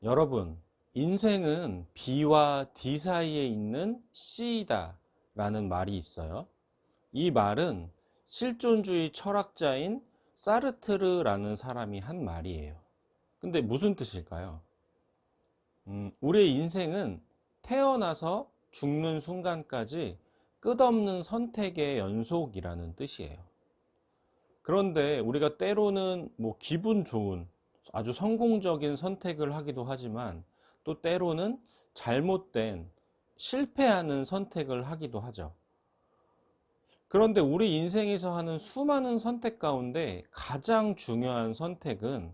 여러분, 인생은 B와 D 사이에 있는 C이다 라는 말이 있어요. 이 말은 실존주의 철학자인 사르트르라는 사람이 한 말이에요. 근데 무슨 뜻일까요? 우리의 인생은 태어나서 죽는 순간까지 끝없는 선택의 연속이라는 뜻이에요. 그런데 우리가 때로는 기분 좋은 아주 성공적인 선택을 하기도 하지만 또 때로는 잘못된 실패하는 선택을 하기도 하죠. 그런데 우리 인생에서 하는 수많은 선택 가운데 가장 중요한 선택은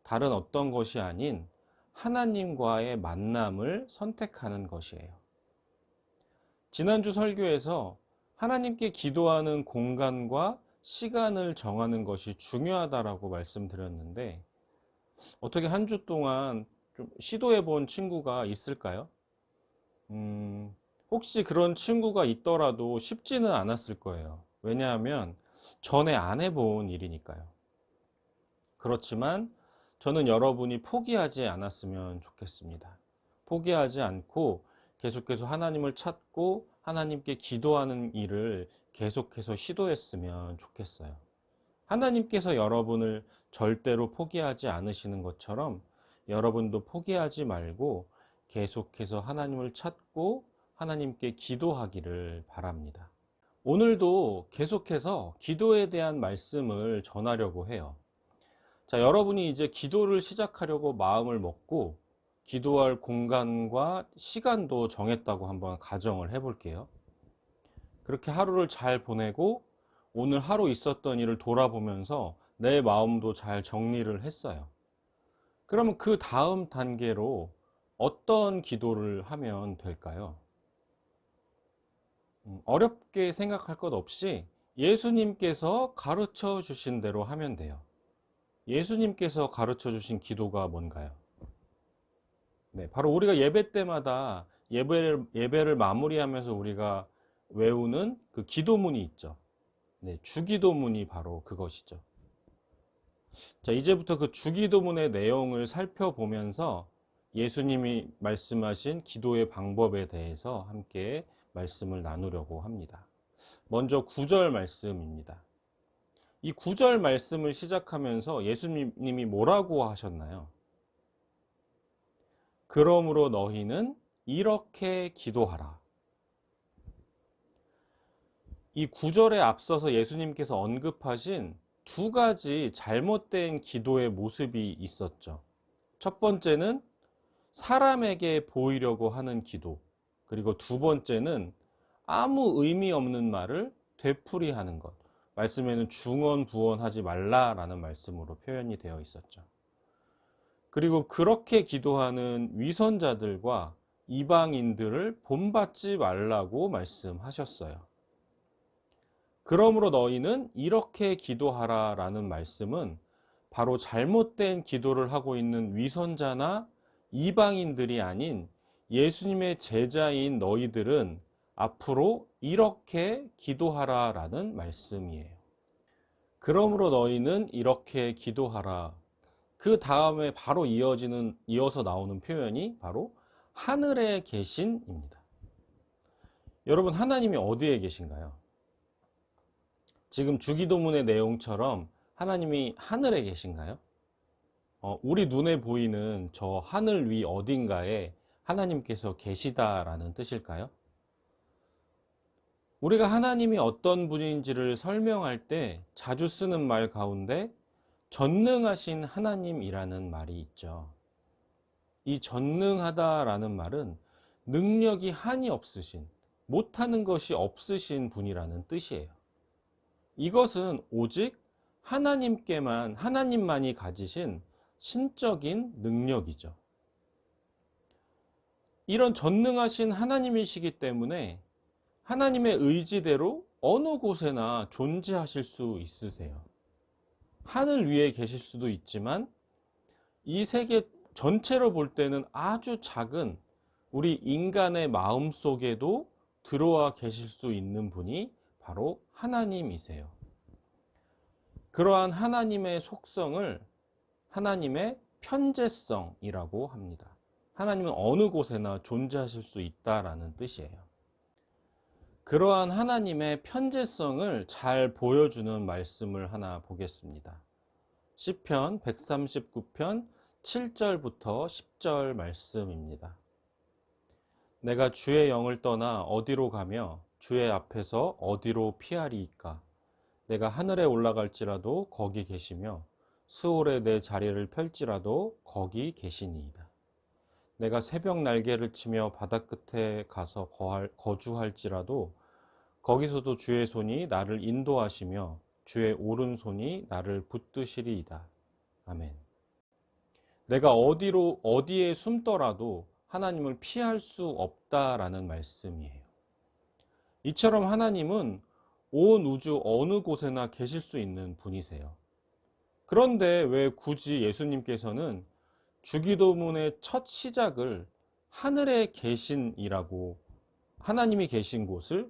다른 어떤 것이 아닌 하나님과의 만남을 선택하는 것이에요. 지난주 설교에서 하나님께 기도하는 공간과 시간을 정하는 것이 중요하다라고 말씀드렸는데, 어떻게 한 주 동안 좀 시도해 본 친구가 있을까요? 혹시 그런 친구가 있더라도 쉽지는 않았을 거예요. 왜냐하면 전에 안 해본 일이니까요. 그렇지만 저는 여러분이 포기하지 않았으면 좋겠습니다. 포기하지 않고 계속해서 하나님을 찾고 하나님께 기도하는 일을 계속해서 시도했으면 좋겠어요. 하나님께서 여러분을 절대로 포기하지 않으시는 것처럼 여러분도 포기하지 말고 계속해서 하나님을 찾고 하나님께 기도하기를 바랍니다. 오늘도 계속해서 기도에 대한 말씀을 전하려고 해요. 자, 여러분이 이제 기도를 시작하려고 마음을 먹고 기도할 공간과 시간도 정했다고 한번 가정을 해볼게요. 그렇게 하루를 잘 보내고 오늘 하루 있었던 일을 돌아보면서 내 마음도 잘 정리를 했어요. 그러면 그 다음 단계로 어떤 기도를 하면 될까요? 어렵게 생각할 것 없이 예수님께서 가르쳐 주신 대로 하면 돼요. 예수님께서 가르쳐 주신 기도가 뭔가요? 네, 바로 우리가 예배 때마다 예배를 마무리하면서 우리가 외우는 그 기도문이 있죠. 네, 주기도문이 바로 그것이죠. 자, 이제부터 그 주기도문의 내용을 살펴보면서 예수님이 말씀하신 기도의 방법에 대해서 함께 말씀을 나누려고 합니다. 먼저 9절 말씀입니다. 이 9절 말씀을 시작하면서 예수님이 뭐라고 하셨나요? 그러므로 너희는 이렇게 기도하라. 이 9절에 앞서서 예수님께서 언급하신 두 가지 잘못된 기도의 모습이 있었죠. 첫 번째는 사람에게 보이려고 하는 기도, 그리고 두 번째는 아무 의미 없는 말을 되풀이하는 것. 말씀에는 중언부언하지 말라라는 말씀으로 표현이 되어 있었죠. 그리고 그렇게 기도하는 위선자들과 이방인들을 본받지 말라고 말씀하셨어요. 그러므로 너희는 이렇게 기도하라 라는 말씀은 바로 잘못된 기도를 하고 있는 위선자나 이방인들이 아닌 예수님의 제자인 너희들은 앞으로 이렇게 기도하라 라는 말씀이에요. 그러므로 너희는 이렇게 기도하라. 그 다음에 바로 이어서 나오는 표현이 바로 하늘에 계신입니다. 여러분, 하나님이 어디에 계신가요? 지금 주기도문의 내용처럼 하나님이 하늘에 계신가요? 우리 눈에 보이는 저 하늘 위 어딘가에 하나님께서 계시다라는 뜻일까요? 우리가 하나님이 어떤 분인지를 설명할 때 자주 쓰는 말 가운데 전능하신 하나님이라는 말이 있죠. 이 전능하다라는 말은 능력이 한이 없으신, 못하는 것이 없으신 분이라는 뜻이에요. 이것은 오직 하나님만이 가지신 신적인 능력이죠. 이런 전능하신 하나님이시기 때문에 하나님의 의지대로 어느 곳에나 존재하실 수 있으세요. 하늘 위에 계실 수도 있지만 이 세계 전체로 볼 때는 아주 작은 우리 인간의 마음 속에도 들어와 계실 수 있는 분이 바로 하나님이세요. 그러한 하나님의 속성을 하나님의 편재성이라고 합니다. 하나님은 어느 곳에나 존재하실 수 있다라는 뜻이에요. 그러한 하나님의 편재성을 잘 보여주는 말씀을 하나 보겠습니다. 시편 139편 7절부터 10절 말씀입니다. 내가 주의 영을 떠나 어디로 가며 주의 앞에서 어디로 피하리이까? 내가 하늘에 올라갈지라도 거기 계시며 스올에 내 자리를 펼지라도 거기 계시니이다. 내가 새벽 날개를 치며 바다 끝에 가서 거주할지라도 거기서도 주의 손이 나를 인도하시며 주의 오른손이 나를 붙드시리이다. 아멘. 내가 어디에 숨더라도 하나님을 피할 수 없다라는 말씀이에요. 이처럼 하나님은 온 우주 어느 곳에나 계실 수 있는 분이세요. 그런데 왜 굳이 예수님께서는 주기도문의 첫 시작을 하늘에 계신이라고, 하나님이 계신 곳을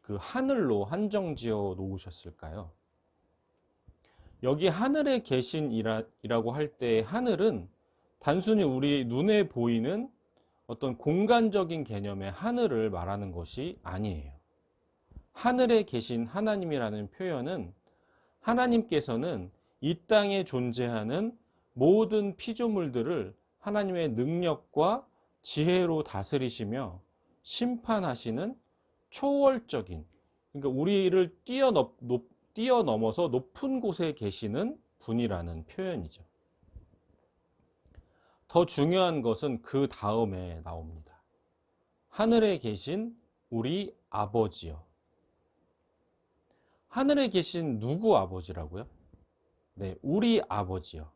그 하늘로 한정지어 놓으셨을까요? 여기 하늘에 계신이라고 할 때 하늘은 단순히 우리 눈에 보이는 어떤 공간적인 개념의 하늘을 말하는 것이 아니에요. 하늘에 계신 하나님이라는 표현은 하나님께서는 이 땅에 존재하는 모든 피조물들을 하나님의 능력과 지혜로 다스리시며 심판하시는 초월적인, 그러니까 우리를 뛰어넘어서 높은 곳에 계시는 분이라는 표현이죠. 더 중요한 것은 그 다음에 나옵니다. 하늘에 계신 우리 아버지요. 하늘에 계신 누구 아버지라고요? 네, 우리 아버지요.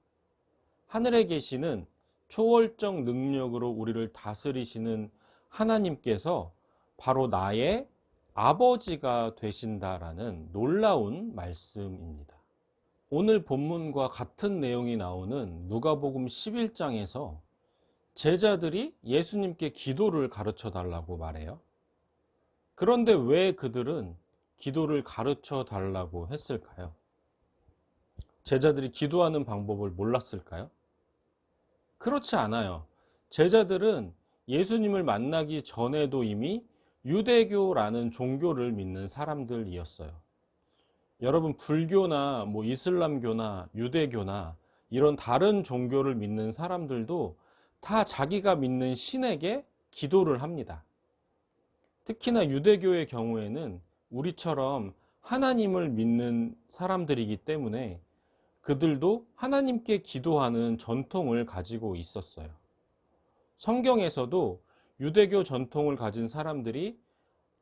하늘에 계시는 초월적 능력으로 우리를 다스리시는 하나님께서 바로 나의 아버지가 되신다라는 놀라운 말씀입니다. 오늘 본문과 같은 내용이 나오는 누가복음 11장에서 제자들이 예수님께 기도를 가르쳐 달라고 말해요. 그런데 왜 그들은 기도를 가르쳐 달라고 했을까요? 제자들이 기도하는 방법을 몰랐을까요? 그렇지 않아요. 제자들은 예수님을 만나기 전에도 이미 유대교라는 종교를 믿는 사람들이었어요. 여러분, 불교나 이슬람교나 유대교나 이런 다른 종교를 믿는 사람들도 다 자기가 믿는 신에게 기도를 합니다. 특히나 유대교의 경우에는 우리처럼 하나님을 믿는 사람들이기 때문에 그들도 하나님께 기도하는 전통을 가지고 있었어요. 성경에서도 유대교 전통을 가진 사람들이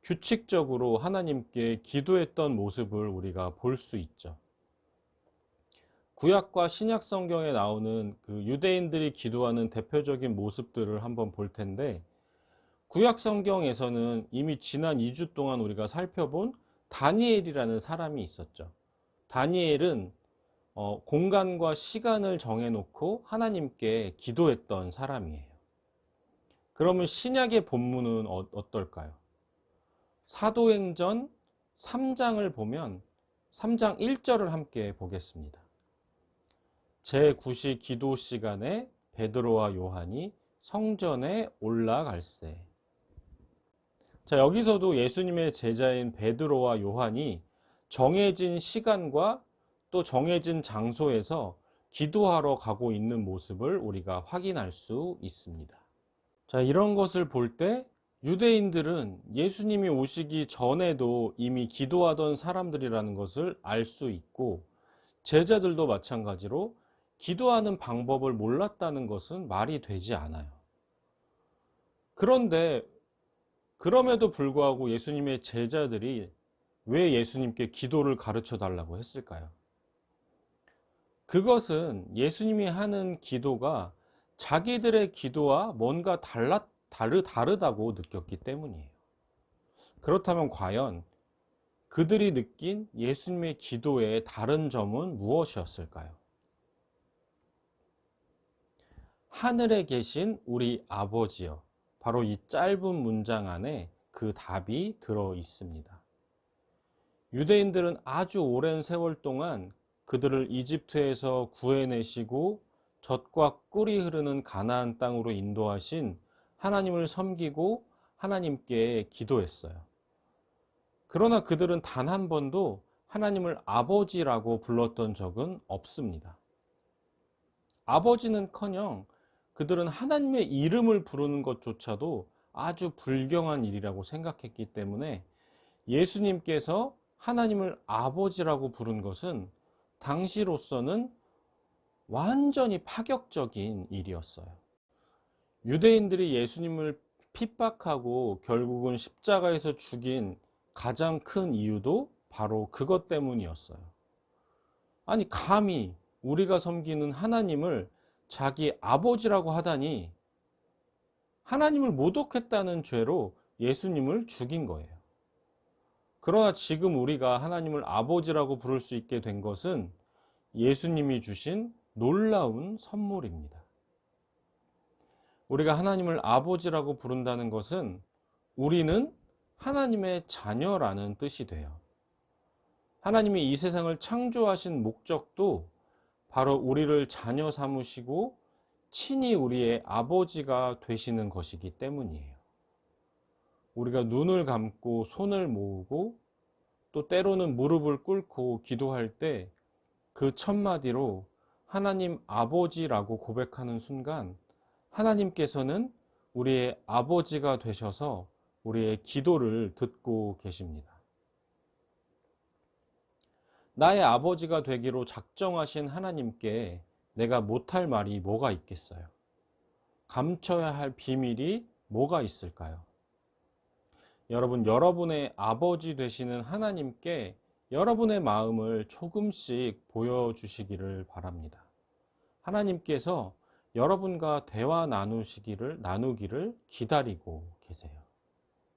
규칙적으로 하나님께 기도했던 모습을 우리가 볼 수 있죠. 구약과 신약 성경에 나오는 그 유대인들이 기도하는 대표적인 모습들을 한번 볼 텐데, 구약 성경에서는 이미 지난 2주 동안 우리가 살펴본 다니엘이라는 사람이 있었죠. 다니엘은 공간과 시간을 정해놓고 하나님께 기도했던 사람이에요. 그러면 신약의 본문은 어떨까요? 사도행전 3장을 보면 3장 1절을 함께 보겠습니다. 제9시 기도 시간에 베드로와 요한이 성전에 올라갈세. 자, 여기서도 예수님의 제자인 베드로와 요한이 정해진 시간과 또 정해진 장소에서 기도하러 가고 있는 모습을 우리가 확인할 수 있습니다. 자, 이런 것을 볼 때 유대인들은 예수님이 오시기 전에도 이미 기도하던 사람들이라는 것을 알 수 있고, 제자들도 마찬가지로 기도하는 방법을 몰랐다는 것은 말이 되지 않아요. 그런데 그럼에도 불구하고 예수님의 제자들이 왜 예수님께 기도를 가르쳐 달라고 했을까요? 그것은 예수님이 하는 기도가 자기들의 기도와 뭔가 다르다고 느꼈기 때문이에요. 그렇다면 과연 그들이 느낀 예수님의 기도의 다른 점은 무엇이었을까요? 하늘에 계신 우리 아버지여. 바로 이 짧은 문장 안에 그 답이 들어 있습니다. 유대인들은 아주 오랜 세월 동안 그들을 이집트에서 구해내시고 젖과 꿀이 흐르는 가나안 땅으로 인도하신 하나님을 섬기고 하나님께 기도했어요. 그러나 그들은 단 한 번도 하나님을 아버지라고 불렀던 적은 없습니다. 아버지는커녕 그들은 하나님의 이름을 부르는 것조차도 아주 불경한 일이라고 생각했기 때문에 예수님께서 하나님을 아버지라고 부른 것은 당시로서는 완전히 파격적인 일이었어요. 유대인들이 예수님을 핍박하고 결국은 십자가에서 죽인 가장 큰 이유도 바로 그것 때문이었어요. 아니, 감히 우리가 섬기는 하나님을 자기 아버지라고 하다니, 하나님을 모독했다는 죄로 예수님을 죽인 거예요. 그러나 지금 우리가 하나님을 아버지라고 부를 수 있게 된 것은 예수님이 주신 놀라운 선물입니다. 우리가 하나님을 아버지라고 부른다는 것은 우리는 하나님의 자녀라는 뜻이 돼요. 하나님이 이 세상을 창조하신 목적도 바로 우리를 자녀 삼으시고 친히 우리의 아버지가 되시는 것이기 때문이에요. 우리가 눈을 감고 손을 모으고 또 때로는 무릎을 꿇고 기도할 때 그 첫마디로 하나님 아버지라고 고백하는 순간 하나님께서는 우리의 아버지가 되셔서 우리의 기도를 듣고 계십니다. 나의 아버지가 되기로 작정하신 하나님께 내가 못할 말이 뭐가 있겠어요? 감춰야 할 비밀이 뭐가 있을까요? 여러분, 여러분의 아버지 되시는 하나님께 여러분의 마음을 조금씩 보여주시기를 바랍니다. 하나님께서 여러분과 대화 나누기를 기다리고 계세요.